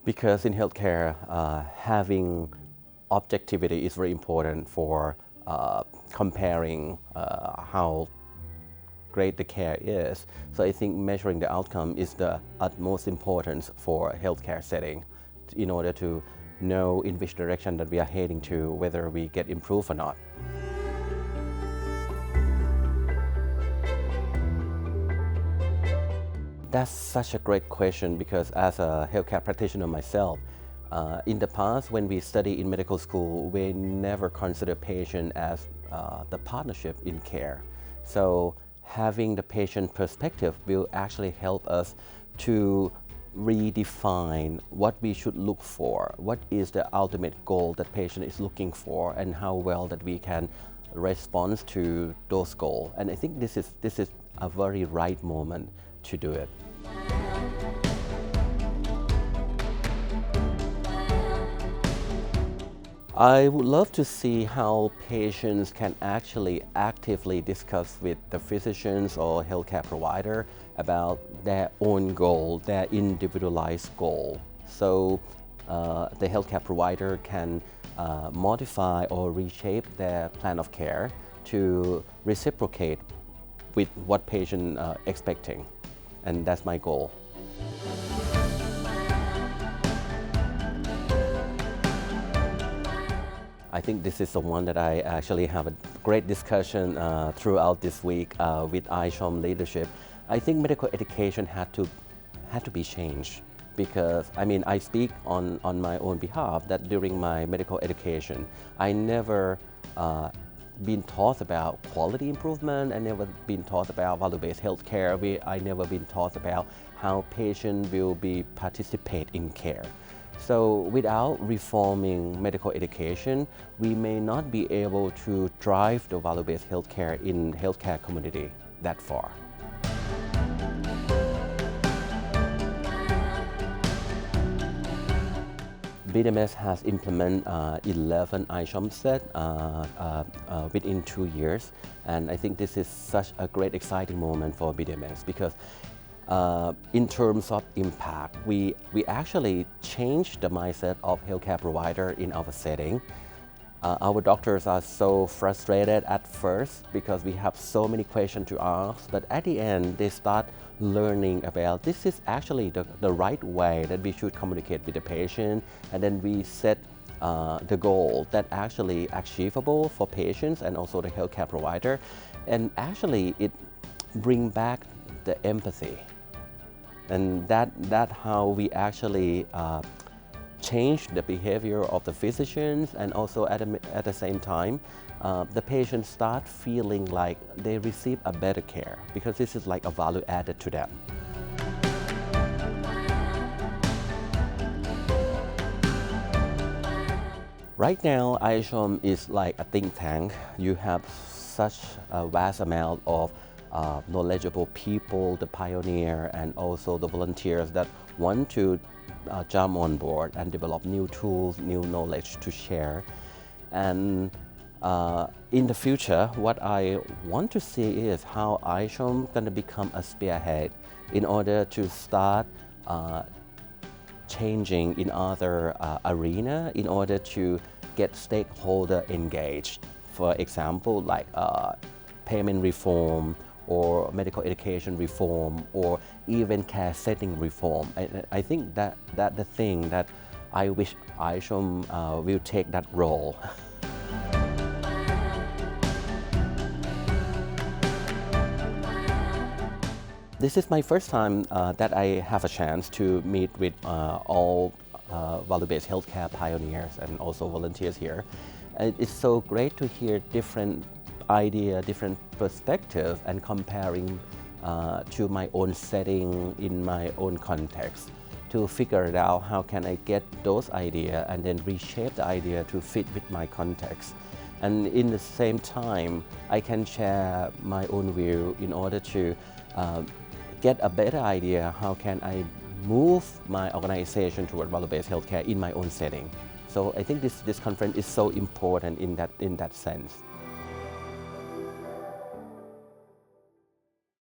Because in healthcare, having objectivity is very important for comparing how great the care is. So I think measuring the outcome is the utmost importance for a healthcare setting in order to know in which direction that we are heading to, whether we get improved or not. That's such a great question because as a healthcare practitioner myself, in the past when we study in medical school, we never consider patient as the partnership in care. So having the patient perspective will actually help us to redefine what we should look for, what is the ultimate goal that patient is looking for, and how well that we can respond to those goals. And I think this is a very right moment to do it. I would love to see how patients can actually actively discuss with the physicians or healthcare provider about their own goal, their individualized goal. So the healthcare provider can modify or reshape their plan of care to reciprocate with what patient expecting. And that's my goal. I think this is the one that I actually have a great discussion throughout this week with ISHOM leadership. I think medical education had to be changed because I speak on my own behalf that during my medical education, I never been taught about quality improvement. I never been taught about value-based healthcare. I never been taught about how patients will participate in care. So without reforming medical education, we may not be able to drive the value-based healthcare in healthcare community that far. BDMS has implemented 11 ISHOM sets within 2 years, and I think this is such a great exciting moment for BDMS because in terms of impact, we actually changed the mindset of healthcare provider in our setting. Our doctors are so frustrated at first because we have so many questions to ask, but at the end they start learning about this is actually the right way that we should communicate with the patient, and then we set the goal that actually achievable for patients and also the healthcare provider, and actually it bring back the empathy, and that how we actually change the behavior of the physicians, and also at the same time the patients start feeling like they receive a better care because this is like a value added to them. Right now, ISHOM is like a think tank. You have such a vast amount of knowledgeable people, the pioneer, and also the volunteers that want to jump on board and develop new tools, new knowledge to share. And in the future, what I want to see is how ISHOM going to become a spearhead in order to start changing in other arena in order to get stakeholder engaged. For example, like payment reform or medical education reform or even care setting reform. I think that the thing that I wish ISHOM will take that role. This is my first time that I have a chance to meet with all value-based healthcare pioneers and also volunteers here. It's so great to hear different ideas, different perspectives, and comparing to my own setting in my own context to figure out how can I get those ideas and then reshape the idea to fit with my context. And in the same time, I can share my own view in order to get a better idea how can I move my organization toward value-based healthcare in my own setting. So I think this conference is so important in that sense.